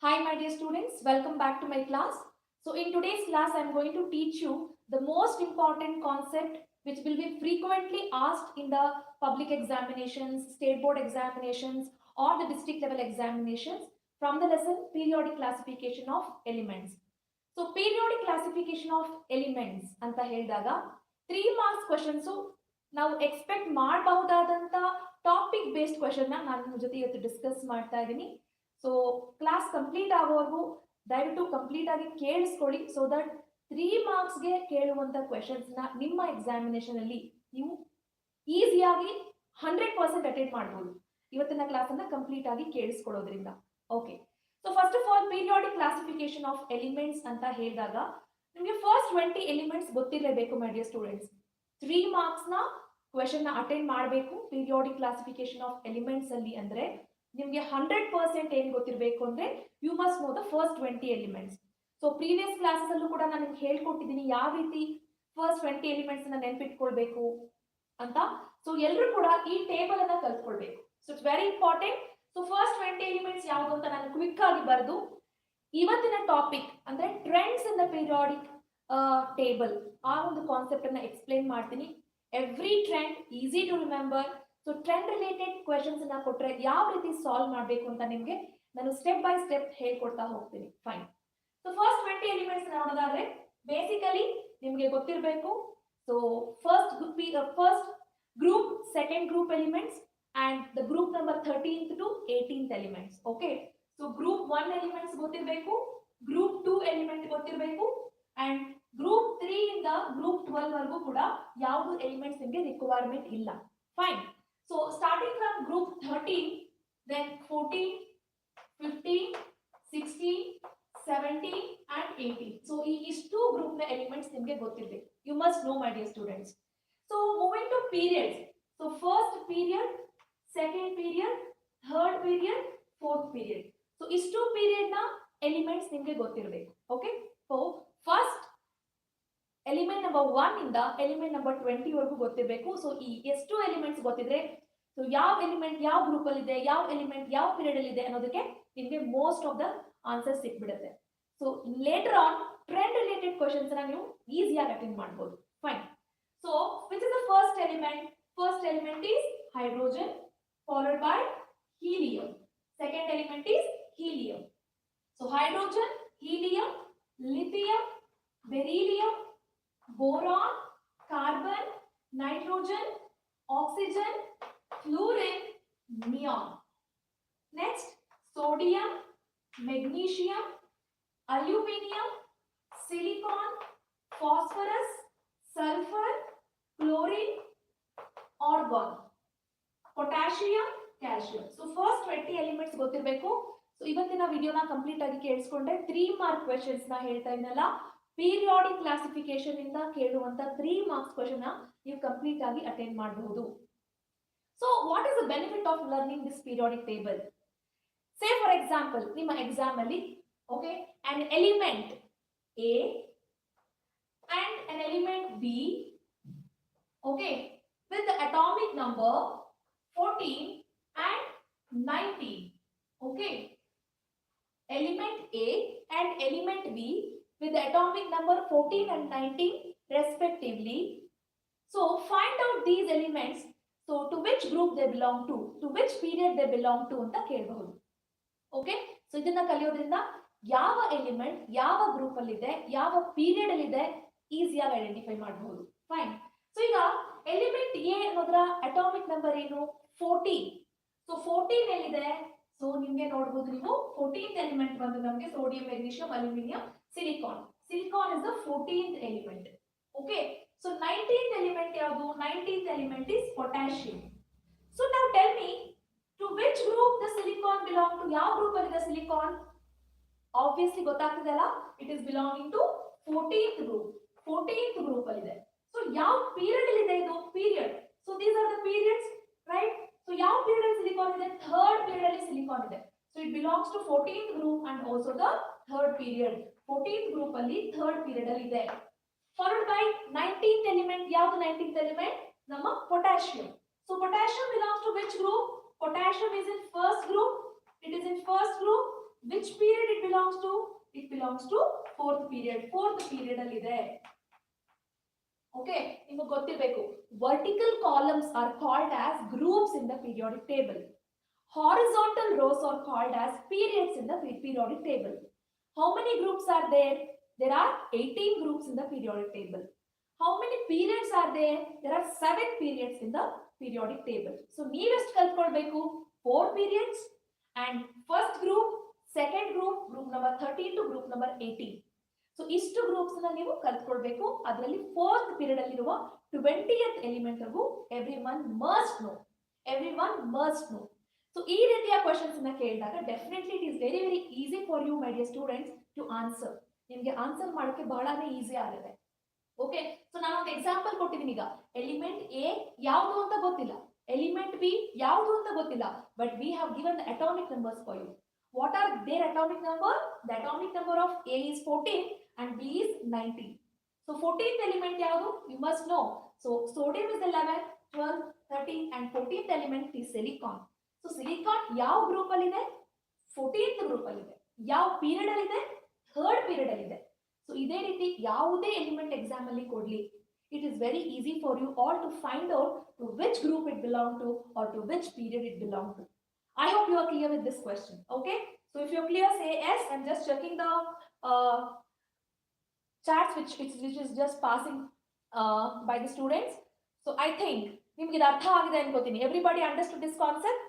Hi my dear students, welcome back to my class. So in today's class I am going to teach you the most important concept which will be frequently asked in the public examinations, state board examinations or the district level examinations from the lesson periodic classification of elements. So periodic classification of elements ಅಂತ ಹೇಳಿದಾಗ 3 marks questions ನಾವು expect ಮಾಡಬಹುದಾದಂತ topic based question ನಾನು ನಿಮ್ಮ ಜೊತೆ ಇವತ್ತು discuss ಮಾಡ್ತಾ ಇದ್ದೀನಿ. So class complete ಆಗೋವರೆಗೂ ದಯವಿಟ್ಟು ಕಂಪ್ಲೀಟ್ ಆಗಿ ಕೇಳಿಸ್ಕೊಳ್ಳಿ ಸೊ ದಟ್ 3 ಮಾರ್ಕ್ಸ್ಗೆ ಕೇಳುವಂತ ಕ್ವೆಶನ್ಸ್ ನ ನಿಮ್ಮ ಎಕ್ಸಾಮಿನೇಷನ್ ಅಲ್ಲಿ ನೀವು ಈಸಿಯಾಗಿ 100% ಅಟೆಂಡ್ ಮಾಡಬಹುದು ಇವತ್ತಿನ ಕ್ಲಾಸ್ ಅನ್ನ ಕಂಪ್ಲೀಟ್ ಆಗಿ ಕೇಳಿಸ್ಕೊಳ್ಳೋದ್ರಿಂದ. Okay, so first of all periodic classification of elements ಅಂತ ಹೇಳಿದಾಗ ನಿಮಗೆ ಫಸ್ಟ್ 20 ಎಲಿಮೆಂಟ್ಸ್ ಗೊತ್ತಿರಲೇಬೇಕು ಮೈ ಡಿಯರ್ ಸ್ಟೂಡೆಂಟ್ಸ್. 3 ಮಾರ್ಕ್ಸ್ ನ ಕ್ವೆಶನ್ ನ ಅಟೆಂಡ್ ಮಾಡಬೇಕು ಪೀರಿಯಾಡಿಕ್ ಕ್ಲಾಸಿಫಿಕೇಶನ್ ಆಫ್ ಎಲಿಮೆಂಟ್ಸ್ ಅಲ್ಲಿ. ಅಂದ್ರೆ ನಿಮಗೆ 100% ಏನ್ ಗೊತ್ತಿರಬೇಕು ಅಂದ್ರೆ you must know the first 20 elements. So previous classes ಅಲ್ಲೂ ಕೂಡ ನಾನು ನಿಮ್ಗೆ ಹೇಳ್ಕೊಟ್ಟಿದ್ದೀನಿ ಯಾವ ರೀತಿ ಫಸ್ಟ್ 20 ಎಲಿಮೆಂಟ್ಸ್ ನ ನೆನ್ಪಿಟ್ಕೊಳ್ಬೇಕು ಅಂತ. ಸೊ ಎಲ್ಲರೂ ಕೂಡ ಈ ಟೇಬಲ್ ಅನ್ನ ಕಲ್ತ್ಕೊಳ್ಬೇಕು. So it's very important. So first 20 elements ಯಾವುದು ಅಂತ ನಾನು ಕ್ವಿಕ್ ಆಗಿ ಬರೆದು ಇವತ್ತಿನ ಟಾಪಿಕ್ ಅಂದ್ರೆ trends in the periodic table ಆ ಒಂದು ಕಾನ್ಸೆಪ್ಟ್ ಅನ್ನ ಎಕ್ಸ್ಪ್ಲೇನ್ ಮಾಡ್ತೀನಿ. Every trend easy to remember. So trend related questions ಅನ್ನ ಕೊಟ್ರೆ ಯಾವ ರೀತಿ ಸಾಲ್ವ್ ಮಾಡಬೇಕು ಅಂತ ನಿಮ್ಗೆ ನಾನು ಸ್ಟೆಪ್ ಬೈ ಸ್ಟೆಪ್ ಹೇಳ್ಕೊಡ್ತಾ ಹೋಗ್ತೀನಿ. ಫೈನ್. ಸೊ ಫಸ್ಟ್ 20 ಎಲಿಮೆಂಟ್ಸ್ ನೋಡೋದಾದ್ರೆ ಬೇಸಿಕಲಿ ನಿಮ್ಗೆ ಗೊತ್ತಿರಬೇಕು. So first group, second group elements and the group number 13th to 18th elements. Okay, so group 1 elements ಗೊತ್ತಿರಬೇಕು, ಗ್ರೂಪ್ 2 ಎಲಿಮೆಂಟ್ ಗೊತ್ತಿರಬೇಕು ಅಂಡ್ ಗ್ರೂಪ್ 3 ಇಂದ ಗ್ರೂಪ್ 12 ವರೆಗೂ ಕೂಡ ಯಾವುದು ಎಲಿಮೆಂಟ್ಸ್ ನಿಮಗೆ ರಿಕ್ವೈರ್ಮೆಂಟ್ ಇಲ್ಲ. Fine. So starting from group 13, then 14, 15, 16, 17 and 18. So these two group na elements nimge gottirabe. You must know my dear students. So moving to periods. So first period, second period, third period, fourth period. So these two period na elements nimge gottirabe. Okay? So first element number 1 ಇಂದ element number 20 ವರೆಗೂ ಗೊತ್ತಿರಬೇಕು. So ಈ ಎಷ್ಟು elements ಗೊತ್ತಿದ್ರೆ so ಯಾವ element ಯಾವ group ಅಲ್ಲಿ ಇದೆ, ಯಾವ ಎಲಿಮೆಂಟ್ ಯಾವ ಪೀರಿಯಡ್ ಅಲ್ಲಿ ಇದೆ ಅನ್ನೋದಕ್ಕೆ ನಿಮಗೆ ಮೋಸ್ಟ್ ಆಫ್ ದ ಆನ್ಸರ್ ಸಿಕ್ಬಿಡುತ್ತೆ. So later on trend related questions ನ ನೀವು ಈಸಿಯಾಗಿ ಅಟೆಂಡ್ ಮಾಡಬಹುದು. Fine. So which is the first element? First element is hydrogen followed by helium. Second element is helium. So hydrogen, helium, lithium, beryllium, boron, carbon, nitrogen, oxygen, fluorine, neon. Next, sodium, magnesium, aluminum, silicon, phosphorus, sulfur, chlorine, argon, potassium, calcium. So first 20 elements ಗೊತ್ತಿರಬೇಕು. So ಇವತ್ತಿನ ವಿಡಿಯೋನ complete ಆಗಿ ಕೇಳಿಸ್ಕೊಂಡ್ರೆ 3 mark questions ನ ಹೇಳ್ತಾ ಇದ್ನಲ್ಲ, periodic classification ಇಂದ ಕೇಳುವಂತ 3 marks question ನೀವು complete ಆಗಿ ಅಟೆಂಡ್ ಮಾಡಬಹುದು. So what is the benefit of learning this periodic table? Say for example ನಿಮ್ಮ ಎಕ್ಸಾಮ್ ಅಲ್ಲಿ okay an element A and an element B okay with the atomic number 14 and 19. Okay, element A and element B with the atomic number 14 and 19 respectively. So find out these elements. So to which group they belong to which period they belong to ಅಂತ ಕೇಳಬಹುದು. Okay, so ಇದನ್ನ ಕಲಿಯೋದ್ರಿಂದ ಯಾವ element ಯಾವ group ಅಲ್ಲಿ ಇದೆ, ಯಾವ period ಅಲ್ಲಿ ಇದೆ ಈಸಿಯಾಗಿ ಐಡೆಂಟಿಫೈ ಮಾಡಬಹುದು. ಫೈನ್. ಸೊ ಈಗ ಎಲಿಮೆಂಟ್ ಎ ಅನ್ನೋದರ ಅಟಾಮಿಕ್ ನಂಬರ್ ಏನು? 14. ಸೊ 14 ಎಲ್ಲಿದೆ? ಸೊ ನಿಮಗೆ ನೋಡಬಹುದು ನೀವು 14th ಎಲಿಮೆಂಟ್ ಬಂದು ನಮಗೆ sodium, magnesium, aluminium, silicon. Silicon is the 14th element. Okay, so 19th element ಯಾವುದು? 19th element is potassium. So now tell me to which group the silicon belong to? ಯಾವ group ಅಲ್ಲಿ ಇದೆ silicon? Obviously ಗೊತ್ತಾಗ್ತಿದೆ ಅಲ್ಲ, it is belonging to 14th group. 14th group ಅಲ್ಲಿ ಇದೆ. So ಯಾವ period ಅಲ್ಲಿ ಇದೆ ಇದು? Period. So these are the periods, right? So ಯಾವ ಪೀರಿಯಡ್ ಅಲ್ಲಿ silicon ಇದೆ? third period ಅಲ್ಲಿ silicon ಇದೆ. So it belongs to 14th group and also the third period. 14th group ಅಲ್ಲಿ third period ಅಲ್ಲಿ ಇದೆ. Followed by 19th element. ಯಾವುದು 19th element? ನಮ್ಮ potassium. So potassium belongs to which group? Potassium is in first group. It is in first group Which period it belongs to? It belongs to fourth period. Fourth period ಅಲ್ಲಿ ಇದೆ. Okay, ನಿಮಗೆ ಗೊತ್ತಿರಬೇಕು. Vertical columns are called as groups in the periodic table. Horizontal rows are called as periods in the periodic table. How many groups are there? There are 18 groups in the periodic table. How many periods are there? There are 7 periods in the periodic table. So ನೀವೆಷ್ಟು ಕಲ್ತ್ಕೊಳ್ಬೇಕು? 4 periods and first group, second group, group number 13 to group number 18. So ಇಷ್ಟು groups ಅನ್ನು ನೀವು ಕಲ್ತ್ಕೊಳ್ಬೇಕು. ಅದರಲ್ಲಿ 4th period ಅಲ್ಲಿರುವ 20th element ಅನ್ನು everyone must know. Everyone must know. So ಈ ರೀತಿಯ questions ಅನ್ನು ಕೇಳಿದಾಗ definitely it is very very easy for you my dear students to answer. ನಿಮಗೆ ಆನ್ಸರ್ ಮಾಡೋಕೆ ಬಹಳನೇ ಈಸಿ ಆಗುತ್ತೆ. ಓಕೆ, ಸೊ ನಾನು ಒಂದು ಎಕ್ಸಾಂಪಲ್ ಕೊಟ್ಟಿದ್ದೀನಿ. ಈಗ ಎಲಿಮೆಂಟ್ ಎ ಯಾವುದು ಅಂತ ಗೊತ್ತಿಲ್ಲ, ಎಲಿಮೆಂಟ್ ಬಿ ಯಾವುದು ಅಂತ ಗೊತ್ತಿಲ್ಲ, but we have given the atomic numbers for you. What are their atomic number? The atomic number of A is 14 and B is 19. So 14th element ಯಾವುದು? You must know. So sodium is 11, 12, 13 and 14th element is silicon. So silicon ಯಾವ group ಅಲ್ಲಿ ಇದೆ? 14th group ಅಲ್ಲಿ ಇದೆ. ಯಾವ period ಅಲ್ಲಿ ಇದೆ? 3rd period ಅಲ್ಲಿ ಇದೆ. So ಇದೇ ರೀತಿ ಯಾವುದೇ ಎಲಿಮೆಂಟ್ ಎಕ್ಸಾಮ್ ಅಲ್ಲಿ ಕೊಡ್ಲಿ, it is very easy for you all to find out to which group it belong to or to which period it belong to. I hope you are clear with this question. Okay, so if you're clear, say yes. I'm just checking the chats which is just passing by the students. So I think nimge idu artha agide ankotini. Everybody understood this concept?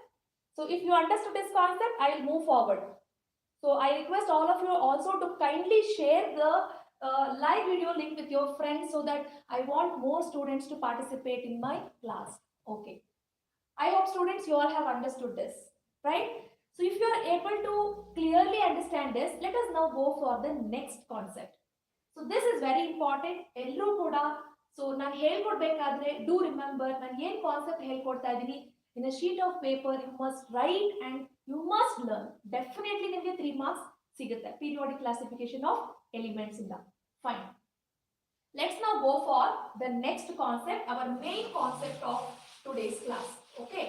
So if you understood this concept, I will move forward. So I request all of you also to kindly share the live video link with your friends so that I want more students to participate in my class. Okay, I hope students you all have understood this, right? So if you are able to clearly understand this, let us now go for the next concept. So this is very important. Ellu kuda so ನಾನು ಹೇಳ್ಕೊಡ್ಬೇಕಾದ್ರೆ do remember ನಾನು ಏನು concept ಹೇಳ್ಕೊಡ್ತಾ ಇದ್ದೀನಿ, in a sheet of paper you must write and you must learn. Definitely ನಿಮಗೆ 3 marks ಸಿಗುತ್ತೆ periodic classification of elements ಇಂದ. Fine, let's now go for the next concept, our main concept of today's class. Okay,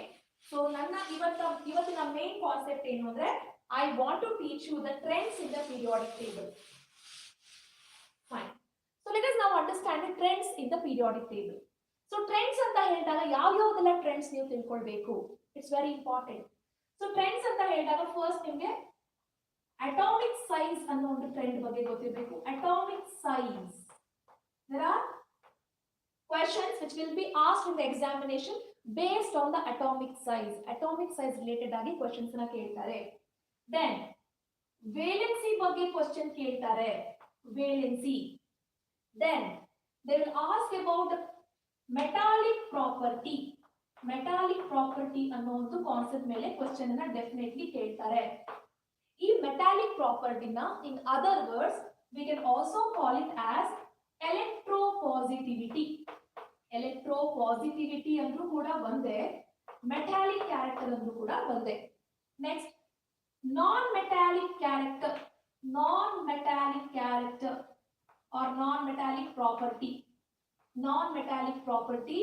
so ನನ್ನ ಇವತ್ತಿನ main concept ಏನು ಅಂದ್ರೆ I want to teach you the trends in the periodic table. Fine, so let us now understand the trends in the periodic table. So trends ಅಂತ ಹೇಳಿದಾಗ ಯಾವ್ಯಾವುದೆಲ್ಲ trends ನೀವು ತಿಳ್ಕೊಳ್ಬೇಕು, it's very important. So trends ಅಂತ ಹೇಳಿದಾಗ first ನಿಮಗೆ atomic size ಅನ್ನೋ ಒಂದು trend ಬಗ್ಗೆ ಗೊತ್ತಿರಬೇಕು. Atomic size, there are questions which will be asked in the examination based on the atomic size. Atomic size related ಆಗಿ questions ನ ಕೇಳ್ತಾರೆ. Then valency ಬಗ್ಗೆ question ಕೇಳ್ತಾರೆ, valency. Then they will ask about the metallic property. Metallic property ಅನ್ನೋ ಒಂದು concept ಮೇಲೆ question ಅನ್ನ definitely ಕೇಳ್ತಾರೆ. ಈ metallic ಪ್ರಾಪರ್ಟಿನ in other words we can also call it as electropositivity. Electropositivity ಅಂದ್ರೂ ಕೂಡ ಒಂದೇ, ಮೆಟಾಲಿಕ್ ಕ್ಯಾರೆಕ್ಟರ್ ಅಂದ್ರೂ ಕೂಡ ಒಂದೇ. Next non-metallic character, non-metallic character or non-metallic property. Non-metallic property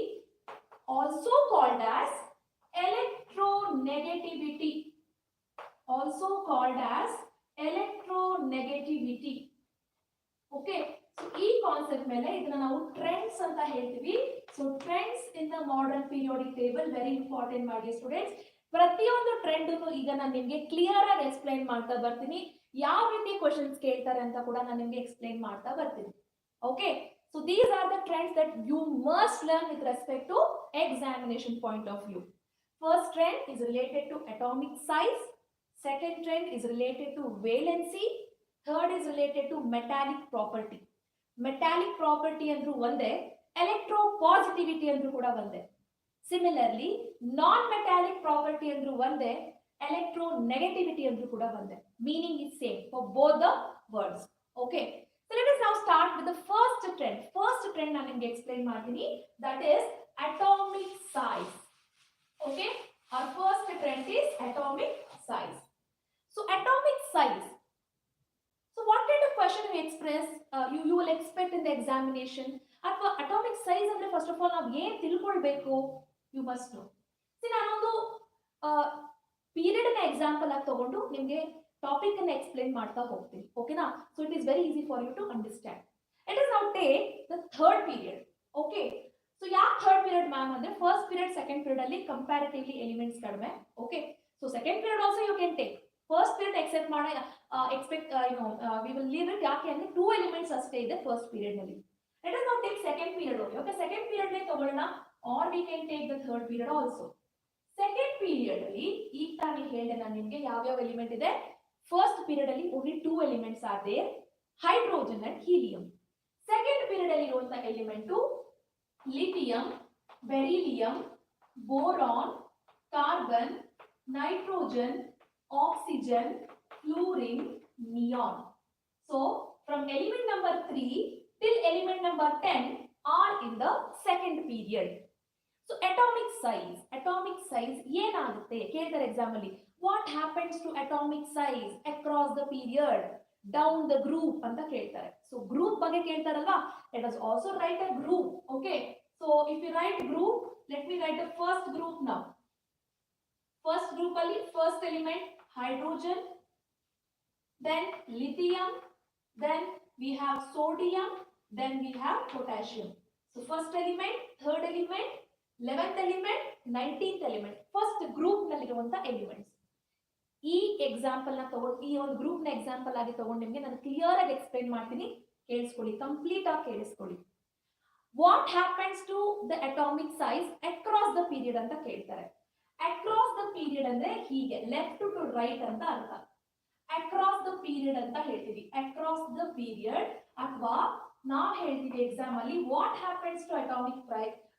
also called as electronegativity. Also called as electronegativity. Okay, so ಈ concept ಮೇಲೆ ಇದನ್ನ ನಾವು ಟ್ರೆಂಡ್ಸ್ ಅಂತ ಹೇಳ್ತೀವಿ. So trends in the modern periodic table very important ಮಾಡಿ students. ಪ್ರತಿಯೊಂದು trend ಈಗ ನಾನು ನಿಮಗೆ ಕ್ಲಿಯರ್ ಆಗಿ ಎಕ್ಸ್ಪ್ಲೈನ್ ಮಾಡ್ತಾ ಬರ್ತೀನಿ. ಯಾವ ರೀತಿ ಕ್ವೆಶ್ಚನ್ಸ್ ಕೇಳ್ತಾರೆ ಅಂತ ಕೂಡ ನಾನು ನಿಮಗೆ ಎಕ್ಸ್ಪ್ಲೈನ್ ಮಾಡ್ತಾ ಬರ್ತೀನಿ. Okay, so these are the trends that you must learn with respect to examination point of view. First trend is related to atomic size, second trend is related to valency, third is related to metallic property. Metallic property andru onde, electropositivity andru kuda onde. Similarly non-metallic property andru onde, electronegativity andru kuda onde. Meaning is same for both the words. Okay, so let us now start with the first trend. First trend ನಾನು ನಿಮಗೆ explain ಮಾಡ್ತೀನಿ, that is atomic size. Okay, our first trend is atomic size. So atomic size. So what kind of question you express you will expect in the examination? ಅಥವಾ atomic size ಅಂದ್ರೆ first of all ನಾವು ಏನು ತಿಳ್ಕೊಳ್ಬೇಕು, you must know. See, ನಾನೊಂದು period ನ example ಆಗಿ ತಗೊಂಡು ನಿಮಗೆ ಟಾಪಿಕ್ ಅನ್ನು ಎಕ್ಸ್ಪ್ಲೇನ್ ಮಾಡ್ತಾ ಹೋಗ್ತೀನಿ. ಓಕೆನಾ? So it is very easy for you to understand. Let us now take the third period. Okay, so ಯಾಕೆ ಥರ್ಡ್ ಪೀರಿಯಡ್ ಮ್ಯಾಮ್ ಅಂದ್ರೆ ಫಸ್ಟ್ ಪೀರಿಯಡ್ ಸೆಕೆಂಡ್ ಪೀರಿಯಡ್ ಅಲ್ಲಿ ಕಂಪ್ಯಾರಿಟಿವ್ಲಿ ಎಲಿಮೆಂಟ್ಸ್ ಕಡಿಮೆ. Okay, so second period also you can take. First period except ಮಾಡ expect we will leave it. ಯಾಕೆ ಅಂದ್ರೆ 2 elements ಅಷ್ಟೇ ಇದೆ first period ನಲ್ಲಿ. Let us now take second period okay. Okay, second period ನೇ ತಗೊಳ್ಳೋಣ, or we can take the third period also. Second period ಅಲ್ಲಿ ಈಗ ತಾನೇ ಹೇಳಿದೆ ನಾನು ನಿಮಗೆ ಯಾವ ಯಾವ ಎಲಿಮೆಂಟ್ ಇದೆ. ಫಸ್ಟ್ ಪೀರಿಯಡ್ ಅಲ್ಲಿ only 2 elements are there, hydrogen and helium. Second period ಅಲ್ಲಿ ಇರುವಂತ element lithium, beryllium, boron, carbon, nitrogen, oxygen, fluorine, neon. So from element number 3 till element number 10 are in the second period. So atomic size ಏನಾಗುತ್ತೆ ಕೇಳ್ತಾರೆ exam ಅಲ್ಲಿ. What happens to atomic size across the period down the group ಅಂತ ಕೇಳ್ತಾರೆ. So group ಬಗ್ಗೆ ಕೇಳ್ತಾರಲ್ವಾ, let us also write a group. Okay, so if you write group, let me write the first group now. First group ಅಲ್ಲಿ first element hydrogen, then lithium, then we have sodium, then we have potassium. So first element, third element, 11th element, 19th element, first group ನಲ್ಲಿರುವಂತ elements. ಈ example ನ ತಗೊಂಡು ಈ ಒಂದು group ನ example ಆಗಿ ತಗೊಂಡು ನಿಮಗೆ ನಾನು ಕ್ಲಿಯರ್ ಆಗಿ ಎಕ್ಸ್ಪ್ಲೇನ್ ಮಾಡ್ತೀನಿ, ಕೇಳಿಸ್ಕೊಳ್ಳಿ, ಕಂಪ್ಲೀಟ್ ಆಗಿ ಕೇಳಿಸ್ಕೊಳ್ಳಿ. What happens to the atomic size across the period ಅಂತ ಕೇಳ್ತಾರೆ. ಅಕ್ರಾಸ್ ದ ಪೀರಿಯಡ್ ಅಂದ್ರೆ ಹೀಗೆ ಲೆಫ್ಟ್ ಟು ರೈಟ್ ಅಂತ ಅರ್ಥ. ಅಕ್ರಾಸ್ ದ ಪೀರಿಯಡ್ ಅಂತ ಹೇಳ್ತೀವಿ. ಅಕ್ರಾಸ್ ದ ಪೀರಿಯಡ್ ಅಥವಾ ನಾವು ಹೇಳ್ತೀವಿ ಎಕ್ಸಾಮ್ ಅಲ್ಲಿ what happens to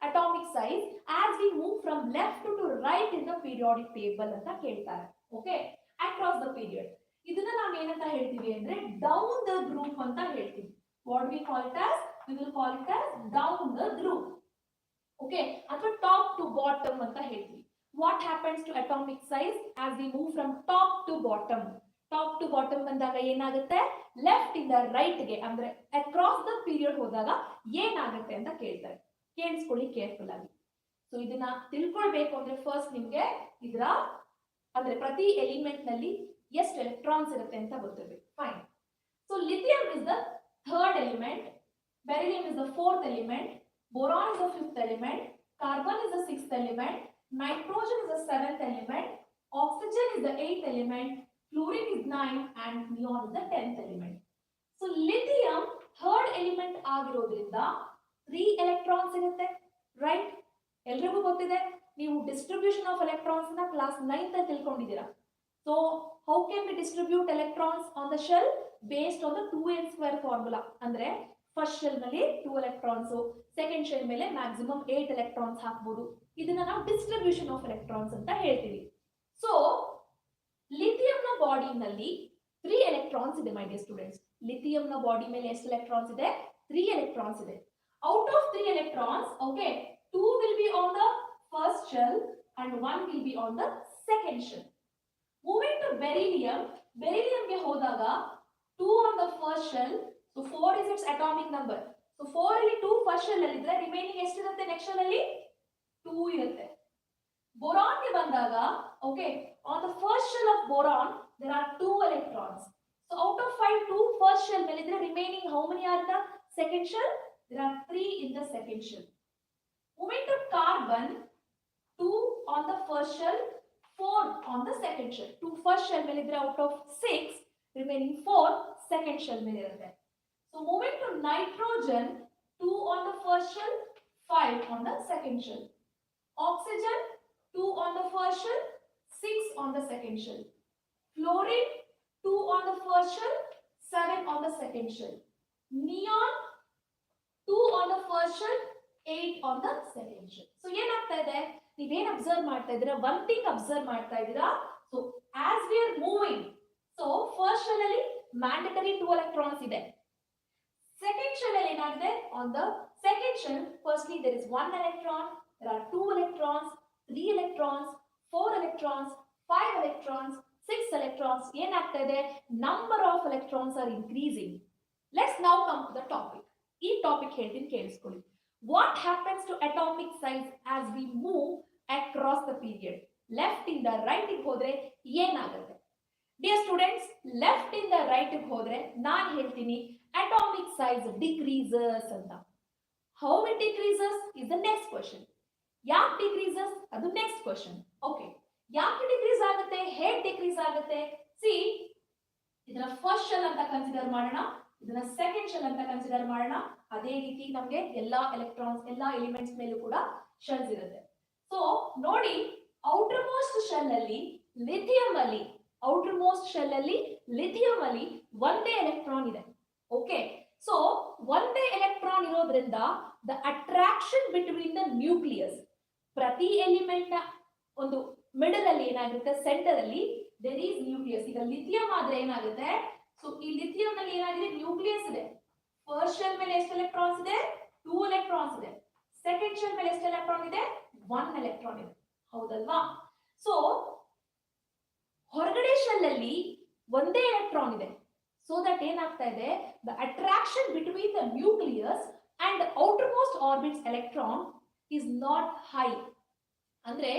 atomic size as we move from left to right in the periodic table ಅಂತ ಕೇಳ್ತಾರೆ. ಓಕೆ, ಅಕ್ರಾಸ್ ದ ಪೀರಿಯಡ್ ಇದನ್ನ ನಾವು ಏನಂತ ಹೇಳ್ತೀವಿ ಅಂದ್ರೆ ಡೌನ್ ದ ಗ್ರೂಪ್ ಅಂತ ಹೇಳ್ತೀವಿ. What we call it as, we will call it as down the group. Okay, ಅಥವಾ ಟಾಪ್ ಟು ಬಾಟಮ್ ಅಂತ ಹೇಳ್ತೀವಿ. What happens to atomic size as we move from top to bottom. Top to bottom ಬಂದಾಗ ಏನಾಗುತ್ತೆ, left ಇಂದ right ಗೆ ಅಂದ್ರೆ across the period ಹೋದಾಗ ಏನಾಗುತ್ತೆ ಅಂತ ಕೇಳ್ತಾರೆ. ಕೇಳಿಸ್ಕೊಳ್ಳಿ ಕೇರ್ಫುಲ್ ಆಗಿ. ಸೊ ಇದನ್ನ ತಿಳ್ಕೊಳ್ಬೇಕು ಅಂದ್ರೆ ಫಸ್ಟ್ ನಿಮ್ಗೆ ಇದರ ಅಂದ್ರೆ ಪ್ರತಿ ಎಲಿಮೆಂಟ್ ನಲ್ಲಿ ಎಷ್ಟು ಎಲೆಕ್ಟ್ರಾನ್ಸ್ ಇರುತ್ತೆ ಅಂತ ಗೊತ್ತಿರಬೇಕು. Fine. So lithium is the third element, beryllium is the fourth element, boron is the fifth element, carbon is the sixth element, nitrogen is the seventh element, oxygen is the eighth element, fluorine is 9 and neon is the 10th element. So lithium third element ಆಗಿರೋದ್ರಿಂದ 3 electrons ಇರುತ್ತೆ, right? ಎಲ್ರಿಗೂ ಗೊತ್ತಿದೆ, ನೀವು distribution of electrons ನ class 9th ಅಲ್ಲಿ ತಿಳ್ಕೊಂಡಿದ್ದೀರಾ. So how can we distribute electrons on the shell based on the 2n square formula? ಅಂದ್ರೆ first shell ನಲ್ಲಿ 2 electrons, second shell ಮೇಲೆ ಮ್ಯಾಕ್ಸಿಮಮ್ 8 electrons ಹಾಕಬಹುದು. ಇದನ್ನ ನಾವು ಡಿಸ್ಟ್ರಿಬ್ಯೂಷನ್ ಆಫ್ ಎಲೆಕ್ಟ್ರಾನ್ಸ್ ಅಂತ ಹೇಳ್ತೀವಿ. ಸೊ ಲಿಥಿಯಂ ನ ಬಾಡಿ ನಲ್ಲಿ 3 electrons ಇದೆ ಮೈ ಡಿಯರ್ ಸ್ಟೂಡೆಂಟ್ಸ್. ಲಿಥಿಯಂ ನ ಬಾಡಿ ಮೇಲೆ ಎಷ್ಟು electrons ಇದೆ? 3 electrons ಇದೆ. Out of 3 electrons, okay, 2 will be on the first shell and 1 will be on the second shell. Moving to beryllium, beryllium ಗೆ ಹೋದಾಗ 2 on the first shell, so 4 is its atomic number. So 4 ಅಲ್ಲಿ 2 first shell ಅಲ್ಲಿ ಇದ್ರೆ remaining ಎಷ್ಟಿರುತ್ತೆ next shell ಅಲ್ಲಿ? 2 ಇರುತ್ತೆ. Boron ಗೆ ಬಂದಾಗ, okay, on the first shell of boron there are 2 electrons. So out of 5, 2 first shell ಮೇಲೆ ಇದ್ರೆ remaining how many are the second shell? There are 3 in the second shell. Moving to carbon, 2 on the first shell, 4 on the second shell. 2 first shell ಮೇಲೆ ಇದ್ರೆ out of 6, remaining 4 second shell ಮೇಲೆ ಇರುತ್ತೆ. So moving to nitrogen, 2 on the first shell, 5 on the second shell. Oxygen, 2 on the first shell, 6 on the second shell. Fluorine, 2 on the first shell, 7 on the second shell. Neon, 2 on the first shell, 8 on the second shell. So ಏನಾಗ್ತಾ ಇದೆ, ನೀವೇನ್ observe ಮಾಡ್ತಾ ಇದ್ದೀರಾ, one thing observe ಮಾಡ್ತಾ ಇದ್ದೀರಾ. So as we are moving, so first shell ಅಲ್ಲಿ mandatory 2 electrons ಇದೆ. Second shell ಅಲ್ಲಿ ಏನಾಗಿದೆ, on the second shell firstly there is 1 electron, there are 2 electrons, 3 electrons, 4 electrons, 5 electrons, 6 electrons. ಏನಾಗ್ತಾ ಇದೆ, number of electrons are increasing. Let's now come to the topic. ಈ topic ಹೇಳ್ತೀನಿ ಕೇಳಿಸ್ಕೊಳ್ಳಿ. What happens to atomic size as we move across the period? Left ಇಂದ right ಗೆ ಹೋದ್ರೆ ಏನಾಗುತ್ತೆ? Dear students, left in the right ಹೋದ್ರೆ ನಾನು ಹೇಳ್ತೀನಿ atomic size decreases ಅಂತ. How it decreases is the next question. ಯಾಕೆ decreases ಅದು next question. Okay. ಯಾಕೆ decrease ಆಗುತ್ತೆ, ಹೇಗೆ decrease ಆಗುತ್ತೆ? See, ಇದನ್ನ ಫಸ್ಟ್ ಶೆಲ್ ಅಂತ ಕನ್ಸಿಡರ್ ಮಾಡೋಣ, ಇದನ್ನ ಸೆಕೆಂಡ್ ಶೆಲ್ ಅಂತ ಕನ್ಸಿಡರ್ ಮಾಡೋಣ. ಅದೇ ರೀತಿ ನಮಗೆ ಎಲ್ಲಾ ಎಲೆಕ್ಟ್ರಾನ್ಸ್ ಎಲ್ಲಾ ಎಲಿಮೆಂಟ್ಸ್ ಮೇಲೂ ಕೂಡ ಶೆಲ್ಸ್ ಇರುತ್ತೆ. ಸೊ ನೋಡಿ, ಔಟರ್ ಮೋಸ್ಟ್ ಶೆಲ್ ಅಲ್ಲಿ ಲಿಥಿಯಂ ಅಲ್ಲಿ ಒಂದೇ ಎಲೆಕ್ಟ್ರಾನ್ ಇದೆ. ಓಕೆ, ಸೊ ಒಂದೇ ಎಲೆಕ್ಟ್ರಾನ್ ಇರೋದ್ರಿಂದ the attraction between the nucleus, ಪ್ರತಿ ಎಲಿಮೆಂಟ್ ನ ಒಂದು ಮಿಡಲ್ ಅಲ್ಲಿ ಏನಾಗುತ್ತೆ, ಸೆಂಟರ್ ಅಲ್ಲಿ ದೇರ್ ಈಸ್ ನ್ಯೂಕ್ಲಿಯಸ್. ಈಗ ಲಿಥಿಯಂ ಆದ್ರೆ ಏನಾಗುತ್ತೆ, ಸೊ ಈ ಲಿಥಿಯಂ ನಲ್ಲಿ ಏನಾಗಿದೆ, ನ್ಯೂಕ್ಲಿಯಸ್ ಇದೆ. ಫಸ್ಟ್ ಶೆಲ್ ಮೇಲೆ ಎಷ್ಟು ಎಲೆಕ್ಟ್ರಾನ್ಸ್ ಇದೆ, 2 ಎಲೆಕ್ಟ್ರಾನ್ಸ್ ಇದೆ. ಸೆಕೆಂಡ್ ಶೆಲ್ ಮೇಲೆ ಎಷ್ಟು ಎಲೆಕ್ಟ್ರಾನ್ ಇದೆ, 1 ಎಲೆಕ್ಟ್ರಾನ್ ಇದೆ. ಹೌದಲ್ವಾ? ಸೊ ಹೊರಗಡೆ ಶೆಲ್ ಅಲ್ಲಿ ಒಂದೇ ಎಲೆಕ್ಟ್ರಾನ್ ಇದೆ. ಸೊ ದಟ್ ಏನಾಗ್ತಾ ಇದೆ, the attraction between the nucleus and outer most orbits electron is not high. ಅಂದ್ರೆ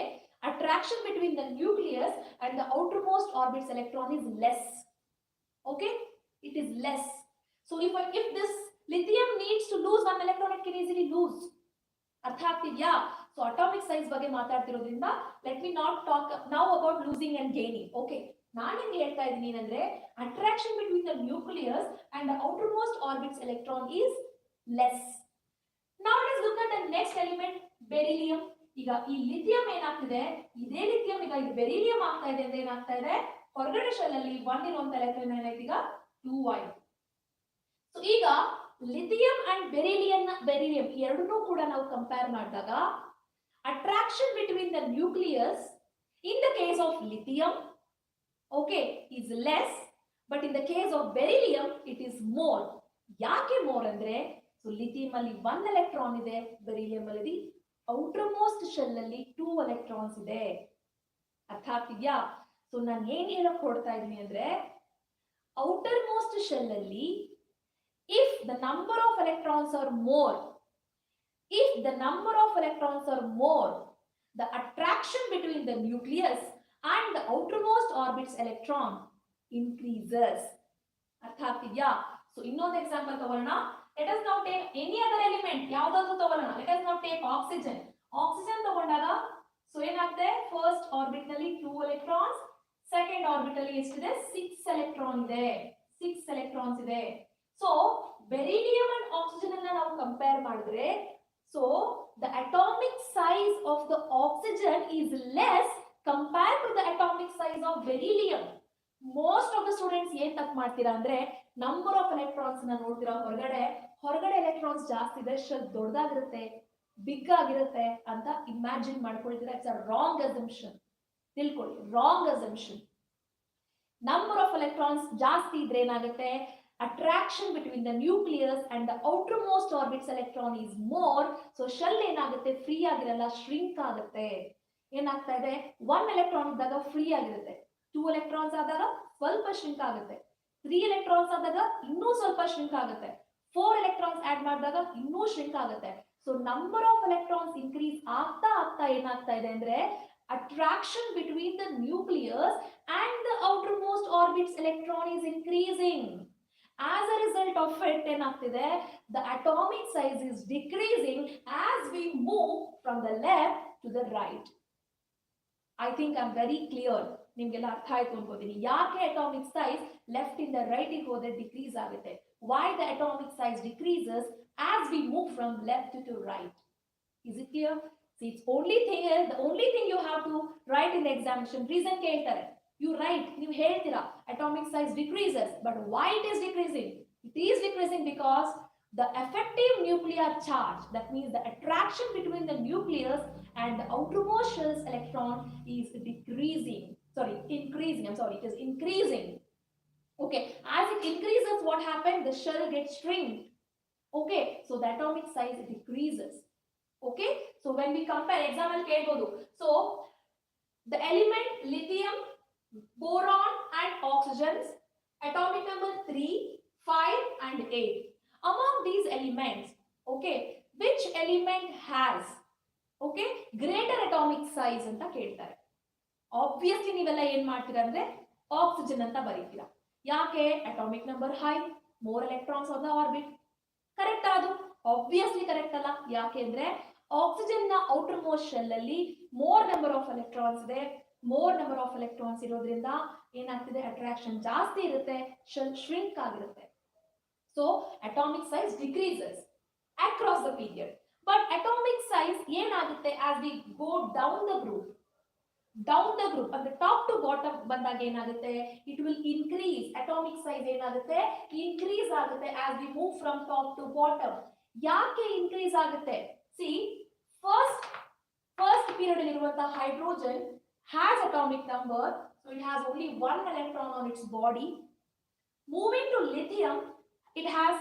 attraction between the nucleus and the outermost orbits electron is less. Okay, it is less. So if this lithium needs to lose 1 electron, it can easily lose. ಅರ್ಥ ಆಗ್ತಿದ್ಯಾ? So atomic size ಬಗ್ಗೆ ಮಾತಾಡ್ತಿರೋದ್ರಿಂದ let me not talk now about losing and gaining. Okay, ನಾನೇನ್ ಹೇಳ್ತಾ ಇದ್ದೀನಿ ಏನಂದ್ರೆ attraction between the nucleus and the outermost orbits electron is less. Now let's look at the next element, beryllium. ಈಗ ಈ lithium ಏನಾಗ್ತಿದೆ, ಇದೇ lithium ಈಗ ಇದು ಬೆರಿಲಿಯಂ ಆಗ್ತಾ ಇದೆ ಅಂದ್ರೆ ಏನಾಗ್ತಾ ಇದೆ, ಹೊರಗಡೆ ಶೆಲ್ ಅಲ್ಲಿ 1 ಇರುವಂತ ಎಲೆಕ್ಟ್ರಾನ್ ಏನಾಯ್ತು, ಈಗ 2 ಆಯ್ತು. ಸೊ ಈಗ ಲಿಥಿಯಂ ಅಂಡ್ ಬೆರಿಲಿಯಂ ಎರಡನ್ನೂ ಕೂಡ ನಾವು ಕಂಪೇರ್ ಮಾಡಿದಾಗ attraction between the nucleus in the case of lithium okay is less, but in the case of beryllium it is more. ಯಾಕೆ ಮೋರ್ ಅಂದ್ರೆ, ಸೊ ಲಿಥಿಯಂ ಅಲ್ಲಿ 1 ಎಲೆಕ್ಟ್ರಾನ್ ಇದೆ, ಬೆರಿಲಿಯಂ ಅಲ್ಲಿ ಔಟರ್ ಮೋಸ್ಟ್ ಶೆಲ್ ಅಲ್ಲಿ 2 ಎಲೆಕ್ಟ್ರಾನ್ಸ್ ಇದೆ. ಅರ್ಥ ಆಗ್ತಿದ್ಯಾ? ಸೊ ನಾನು ಏನ್ ಹೇಳಕ್ ಹೊರಡ್ತಾ ಇದೀನಿ ಅಂದ್ರೆ, ಔಟರ್ ಮೋಸ್ಟ್ ಶೆಲ್ ಅಲ್ಲಿ if the number of electrons R more, the attraction between the nucleus and the outermost orbits electron increases. ಅರ್ಥ ಆಗ್ತಿದ್ಯಾ? ಸೊ ಇನ್ನೊಂದು ಎಕ್ಸಾಂಪಲ್ ತಗೊಳ್ಳೋಣ. Let us now take any other element, ಯಾವುದಾದ್ರೂ ತಗೊಳ್ಳೋಣ. Let us now take oxygen. Oxygen ತಗೊಂಡಾಗ so ಏನಾಗುತ್ತೆ, first orbit ನಲ್ಲಿ 2 electrons, second orbit ಅಲ್ಲಿ ಎಷ್ಟಿದೆ, 6 ಎಲೆಕ್ಟ್ರಾನ್ಸ್ ಇದೆ. ಸೊ ಬೆರಿಲಿಯಂ ಅಂಡ್ ಆಕ್ಸಿಜನ್ ಅನ್ನ ನಾವು ಕಂಪೇರ್ ಮಾಡಿದ್ರೆ, so the atomic size of the oxygen is less compare to the atomic size of beryllium. Most of the students ಏನ್ ತಪ್ಪು ಮಾಡ್ತೀರಾ ಅಂದ್ರೆ, ನಂಬರ್ ಆಫ್ ಎಲೆಕ್ಟ್ರಾನ್ಸ್ ನ ನೋಡ್ತೀರಾ, ಹೊರಗಡೆ ಎಲೆಕ್ಟ್ರಾನ್ಸ್ ಜಾಸ್ತಿ ಇದೆ, ಶೆಲ್ ದೊಡ್ಡದಾಗಿರುತ್ತೆ, ಬಿಗ್ ಆಗಿರುತ್ತೆ ಅಂತ ಇಮ್ಯಾಜಿನ್ ಮಾಡ್ಕೊಳ್ತೀರಾ. It's a wrong assumption. ತಿಳ್ಕೊಳ್ಳಿ, wrong assumption. Number of electrons ಜಾಸ್ತಿ ಇದ್ರೆ ಏನಾಗುತ್ತೆ, attraction between the nucleus and the outermost orbits electron is more. So shell ಏನಾಗುತ್ತೆ, ಫ್ರೀ ಆಗಿರಲ್ಲ, ಶ್ರಿಂಕ್ ಆಗುತ್ತೆ. ಏನಾಗ್ತಾ ಇದೆ, 1 ಎಲೆಕ್ಟ್ರಾನ್ ಇದ್ದಾಗ ಫ್ರೀ ಆಗಿರುತ್ತೆ, 2 ಎಲೆಕ್ಟ್ರಾನ್ಸ್ ಆದಾಗ ಸ್ವಲ್ಪ ಶ್ರಿಂಕ್ ಆಗುತ್ತೆ, 3 ಎಲೆಕ್ಟ್ರಾನ್ಸ್ ಆದಾಗ ಇನ್ನೂ ಸ್ವಲ್ಪ ಶ್ರಿಂಕ್ ಆಗುತ್ತೆ, 4 ಎಲೆಕ್ಟ್ರಾನ್ಸ್ ಆಡ್ ಮಾಡಿದಾಗ ಇನ್ನೂ ಶ್ರಿಂಕ್ ಆಗುತ್ತೆ. So number of electrons increase ಆಗ್ತಾ ಏನಾಗ್ತಾ ಇದೆ ಅಂದ್ರೆ, attraction between the nucleus and the outermost orbits electron is increasing. As a result of it, ಏನಾಗ್ತಿದೆ, the atomic size is decreasing as we move from the left to the right. I think I'm very clear. ನಿಮ್ಗೆಲ್ಲ ಅರ್ಥ ಆಯ್ತು ಅನ್ಕೋತೀನಿ. ಯಾಕೆ atomic size left ಇಂದ right ಗೆ ಹೋದ್ರೆ decrease ಆಗುತ್ತೆ. Why the atomic size decreases as we move from left to right. Is it clear? See, the only thing you have to write in the examination, reason ಕೇಳ್ತಾರೆ, you write, ನೀವು ಹೇಳ್ತೀರಾ atomic size decreases, but why it is decreasing? It is decreasing because the effective nuclear charge, that means the attraction between the nucleus and the outermost shell's electron is increasing. It is increasing. Okay, as it increases, what happens? The shell gets shrink. Okay, so the atomic size decreases. Okay, so when we compare, example ಕೇಳಬಹುದು. So the element lithium, boron and oxygens, atomic number 3, 5 and 8. Among these elements, okay, which element has greater atomic size ಅಂತ ಕೇಳ್ತಾರೆ. Obviously ನೀವೆಲ್ಲ ಏನ್ ಮಾಡ್ತೀರಾ ಅಂದ್ರೆ oxygen ಅಂತ ಬರೀತೀರಾ. ಯಾಕೆ? Atomic number high, more electrons on the orbit. Correct? ಅದು ಆಬ್ವಿಯಸ್ಲಿ ಕರೆಕ್ಟ್ ಅಲ್ಲ. ಯಾಕೆಂದ್ರೆ ಆಕ್ಸಿಜನ್ ನ ಔಟರ್ ಮೋಸ್ಟ್ ಶೆಲ್ ಅಲ್ಲಿ ಮೋರ್ ನಂಬರ್ ಆಫ್ ಎಲೆಕ್ಟ್ರಾನ್ಸ್ ಇದೆ. ಮೋರ್ ನಂಬರ್ ಆಫ್ ಎಲೆಕ್ಟ್ರಾನ್ಸ್ ಇರೋದ್ರಿಂದ ಏನಾಗ್ತಿದೆ? ಅಟ್ರಾಕ್ಷನ್ ಜಾಸ್ತಿ ಇರುತ್ತೆ, ಶೆಲ್ ಶ್ರಿಂಕ್ ಆಗಿರುತ್ತೆ. So atomic size decreases across the period. But atomic size ಏನಾಗುತ್ತೆ as we go down the group ಅಂದ್ರೆ ಟಾಪ್ ಟು ಬಾಟಮ್ ಬಂದಾಗ ಏನಾಗುತ್ತೆ? It will increase. Atomic size ಏನಾಗುತ್ತೆ? ಇನ್ಕ್ರೀಸ್ ಆಗುತ್ತೆ as we move from top to bottom. ಯಾಕೆ increase ಆಗುತ್ತೆ? See, first period ಅಲ್ಲಿ ಇರುವಂತಹ hydrogen has atomic number, so it has only one electron on its body. Moving to lithium, it has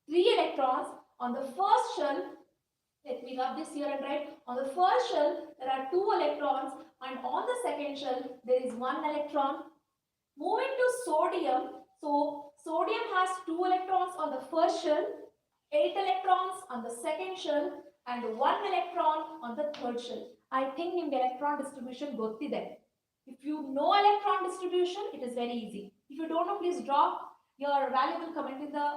3 electrons on the first shell. Let me rub this here and write. On the first shell, there are 2 electrons, and on the second shell, there is 1 electron. Moving to sodium, so sodium has 2 electrons on the first shell, 8 electrons on the second shell, and 1 electron on the third shell. I think nimge electron distribution gottide. If you know electron distribution, it is very easy. If you don't know, please drop your valuable comment in the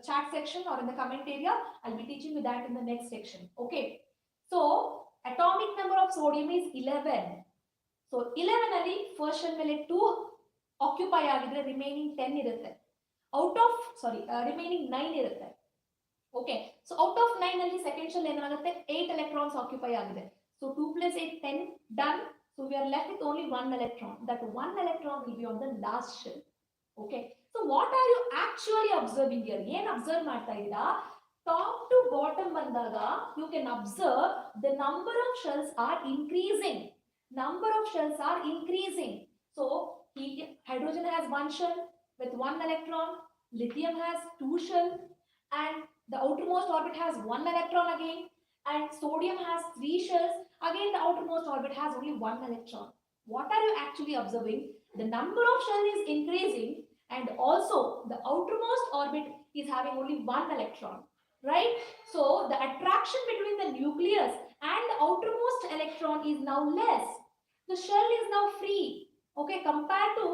chat section or in the comment area. I'll be teaching you that in the next section. Okay. So atomic number of sodium is 11. So 11 ಅಲ್ಲಿ first shell ಮೇಲೆ 2 occupy ಆಗಿದ್ರೆ remaining 10 ಇರುತ್ತೆ. remaining 9 ಇರುತ್ತೆ. Okay. So out of 9 ಅಲ್ಲಿ second shell ಏನಾಗುತ್ತೆ? 8 electrons occupy ಆಗಿದೆ. So 2 plus 8, 10, done. So we are left with only 1 electron. That 1 electron will be on the last shell. Okay. So what are you actually observing here? ಏನು observe ಮಾಡ್ತಾ ಇದ್ದೀರಾ? Top to bottom ಬಂದಾಗ you can observe the number of shells are increasing. So hydrogen has 1 shell with 1 electron. Lithium has 2 shells, and the outermost orbit has 1 electron again. And sodium has 3 shells. Again, the outermost orbit has only 1 electron. What are you actually observing? The number of shells is increasing, and also the outermost orbit is having only 1 electron, right? So the attraction between the nucleus and the outermost electron is now less. The shell is now free. Okay, compared to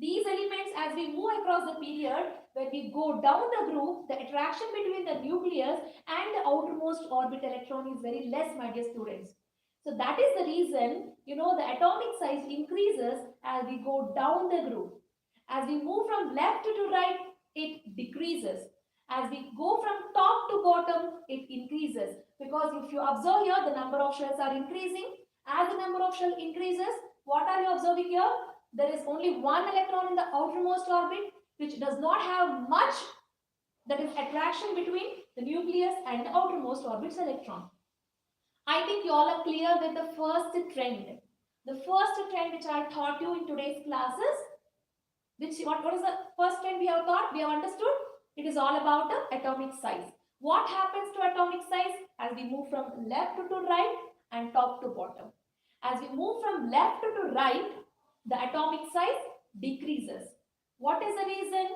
these elements, as we move across the period, when we go down the group, the attraction between the nucleus and the outermost orbit electron is very less, my dear students. So that is the reason, the atomic size increases as we go down the group. As we move from left to right, it decreases. As we go from top to bottom, it increases. Because if you observe here, the number of shells are increasing. As the number of shells increases, what are you observing here? There is only 1 electron in the outermost orbit, which does not have much, that is attraction between the nucleus and the outermost orbit's electron. I think you all are clear with the first trend. The first trend which I taught you in today's classes, what is the first trend we have taught? We have understood. It is all about the atomic size. What happens to atomic size as we move from left to right and top to bottom? As we move from left to right, the atomic size decreases. What is the reason?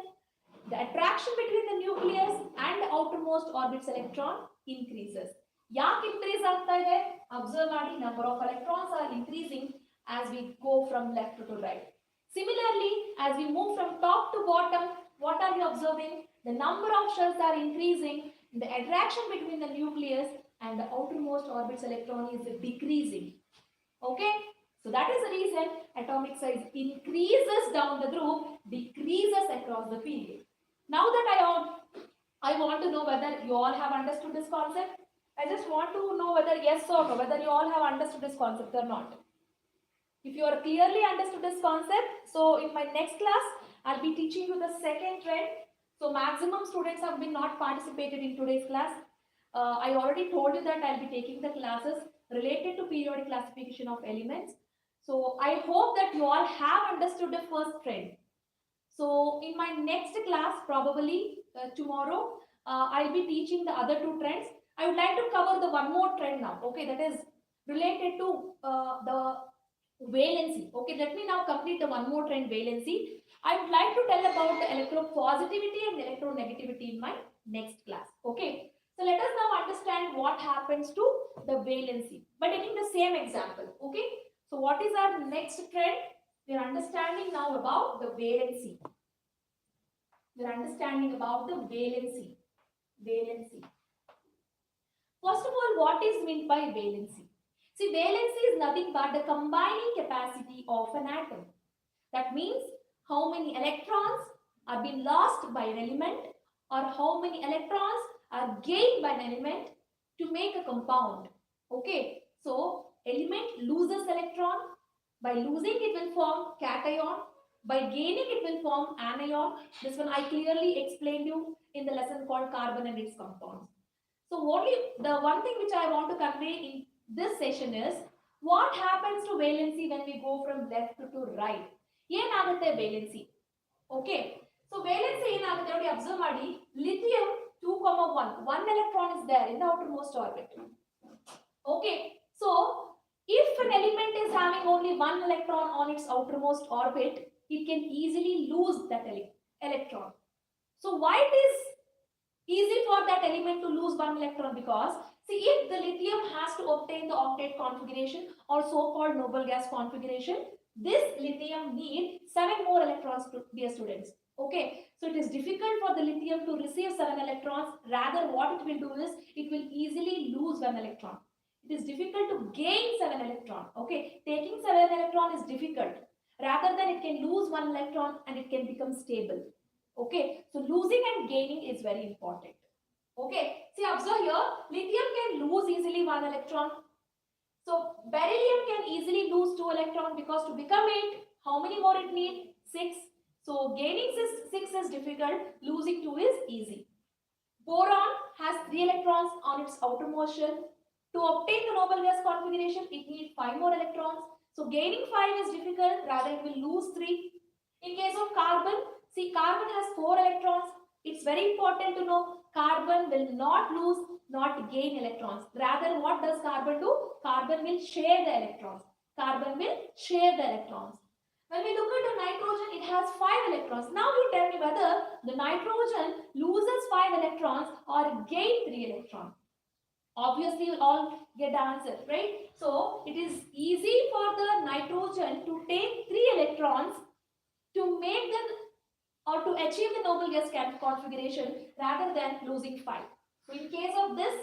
The attraction between the nucleus and the outermost orbit's electron increases. Yak increase aagta ide? Observe maadi, number of electrons are increasing as we go from left to right. Similarly, as we move from top to bottom, what are you observing? The number of shells are increasing. The attraction between the nucleus and the outermost orbit's electron is decreasing. Okay? So that is the reason atomic size increases down the group, decreases across the period. Now that I want to know whether you all have understood this concept. I just want to know whether yes or no, whether you all have understood this concept or not. If you are clearly understood this concept, so in my next class, I'll be teaching you the second trend. So maximum students have been not participated in today's class. I already told you that I'll be taking the classes related to periodic classification of elements. So I hope that you all have understood the first trend. So in my next class, probably tomorrow, I'll be teaching the other 2 trends. I would like to cover the one more trend now. Okay, that is related to the valency. Okay, let me now complete the one more trend, valency. I would like to tell about the electropositivity and electronegativity in my next class. Okay, so let us now understand what happens to the valency by taking the same example. Okay, so what is our next trend? We are understanding now about the valency. We are understanding about the valency. Valency. First of all, what is meant by valency? See, valency is nothing but the combining capacity of an atom. That means how many electrons are being lost by an element or how many electrons are gained by an element to make a compound. Okay, so element loses electron. By losing it will form cation. By gaining it will form anion. This one I clearly explained you in the lesson called carbon and its compounds. So only the one thing which I want to convey in this session is what happens to valency when we go from left to right. ಏನಾಗುತ್ತೆ valency? Okay. So valency ಏನಾಗುತ್ತೆ ನೋಡಿ observe ಮಾಡಿ lithium 2,1 one electron is there in the outermost orbit. Okay. So if an element is having only one electron on its outermost orbit, it can easily lose that electron. So why it is easy for that element to lose one electron? Because see, if the lithium has to obtain the octet configuration or so-called noble gas configuration, this lithium needs 7 more electrons, dear students. Okay, so it is difficult for the lithium to receive 7 electrons. Rather, what it will do is it will easily lose 1 electron. It is difficult to gain 7 electron. Okay, taking 7 electron is difficult. Rather than it can lose 1 electron and it can become stable. Okay, so losing and gaining is very important. Okay, see, observe here, lithium can lose easily 1 electron. So beryllium can easily lose 2 electrons because to become 8, how many more it needs? 6. So gaining 6 is difficult, losing 2 is easy. Boron has 3 electrons on its outermost shell. To obtain the noble gas configuration, it needs 5 more electrons. So gaining 5 is difficult, rather it will lose 3. In case of carbon, see, carbon has 4 electrons. It's very important to know carbon will not lose, not gain electrons. Rather, what does carbon do? Carbon will share the electrons. Carbon will share the electrons. When we look at the nitrogen, it has 5 electrons. Now you tell me whether the nitrogen loses 5 electrons or gain 3 electrons. Obviously, you all get the answer, right? So it is easy for the nitrogen to take 3 electrons to make them or to achieve the noble gas configuration rather than losing 5. So in case of this,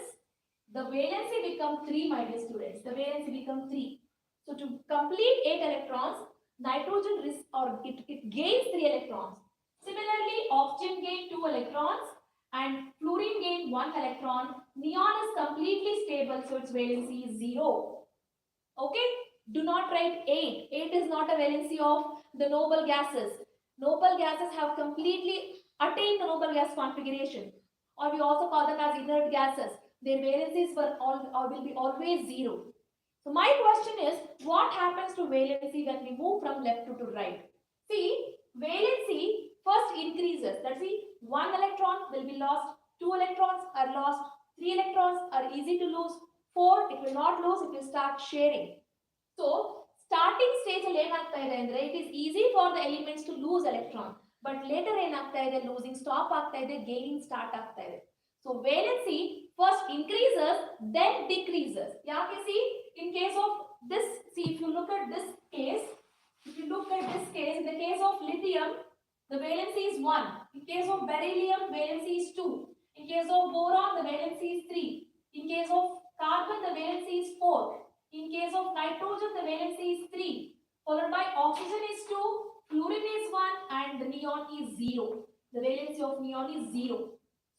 the valency becomes 3, my dear students. The valency becomes 3. So to complete 8 electrons, nitrogen it gains 3 electrons. Similarly, oxygen gains 2 electrons and fluorine gains 1 electron. Neon is completely stable, so its valency is 0. Okay, do not write 8. 8 is not a valency of the noble gases. Noble gases have completely attained the noble gas configuration, or we also call them as inert gases. Their valencies will be always 0. So my question is, what happens to valency when we move from left to right? See, valency first increases. Let's see, 1 electron will be lost, 2 electrons are lost, 3 electrons are easy to lose, 4 it will not lose, it will start sharing. So starting stage it is easy for the elements to lose electron, but later losing stop gaining start. So valency first increases, then decreases. See, in case of this, see, if you look at this case, in the case of lithium, the valency is 1. In case of beryllium, valency is 2. In case of boron, the valency is 3. In case of carbon, the valency is 4. In case of nitrogen, the valency is 3, followed by oxygen is 2, fluorine is 1, and the neon is 0. The valency of neon is 0.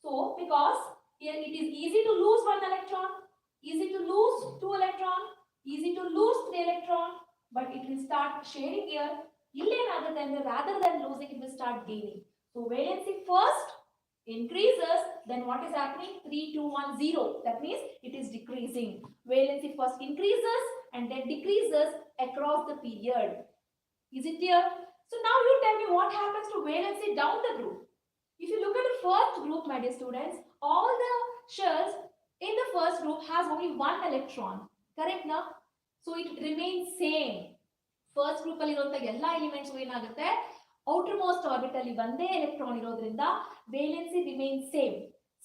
So, because here it is easy to lose 1 electron, easy to lose 2 electron, easy to lose 3 electron, but it will start sharing here. Rather than losing, it will start gaining. So, valency first increases, then what is happening? 3, 2, 1, 0. That means it is decreasing. Valency first increases and then decreases across the period. Is it clear? So now you tell me what happens to valency down the group. If you look at the first group, my dear students, all the shells in the first group has only 1 electron. Correct now? So it remains same. First group alli irunta ella elements ಏನಾಗುತ್ತೆ outermost orbit ಅಲ್ಲಿ ಒಂದೇ electron ಇರೋದ್ರಿಂದ valency remains same.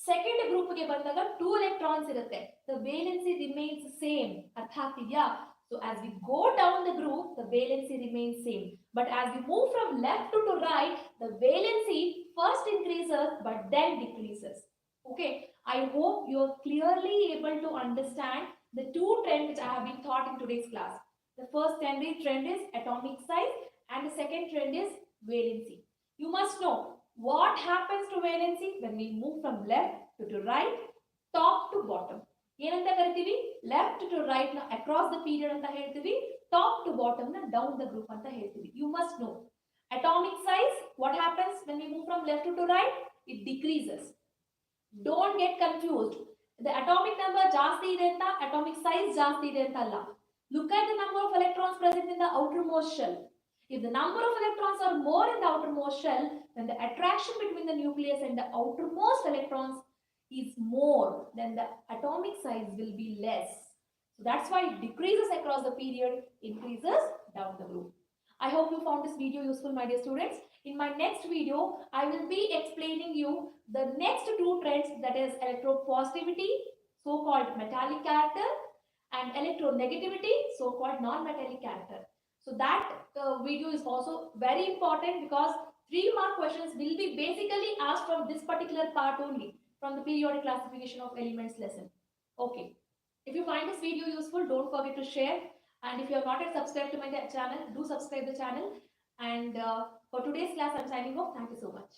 Second group ಗೆ ಬಂದಾಗ 2 electrons ಇರುತ್ತೆ. The valency remains same. ಅರ್ಥ ಆಗ್ತಿದ್ಯಾ? So So as we go down the group, the valency remains same. But as we move from left to right, the valency first increases but then decreases. Okay, I hope you are clearly able to understand the two trends which I have been taught in today's class. The first trend is atomic size and the second trend is valency. You must know what happens to valency when we move from left to right, top to bottom. ಏನಂತ ಕರಿತೀವಿ left to right ನ across the period ಅಂತ ಹೇಳ್ತೀವಿ top to bottom ನ down the group ಅಂತ ಹೇಳ್ತೀವಿ you must know atomic size what happens when we move from left to right it decreases don't get confused the atomic number ಜಾಸ್ತಿ ಇದೆ ಅಂತ atomic size ಜಾಸ್ತಿ ಇದೆ ಅಂತ ಅಲ್ಲ look at the number of electrons present in the outermost shell if the number of electrons are more in the outermost shell then the attraction between the nucleus and the outermost electrons is more, then the atomic size will be less. So that's why it decreases across the period, increases down the group. I hope you found this video useful, my dear students. In my next video, I will be explaining you the next two trends, that is electropositivity, so-called metallic character, and electronegativity, so-called non-metallic character. So that video is also very important because 3-mark questions will be basically asked from this particular part only, from the periodic classification of elements lesson. Okay. If you find this video useful, don't forget to share. And if you have not yet subscribed to my channel, do subscribe the channel. And for today's class, I'm signing off. Thank you so much.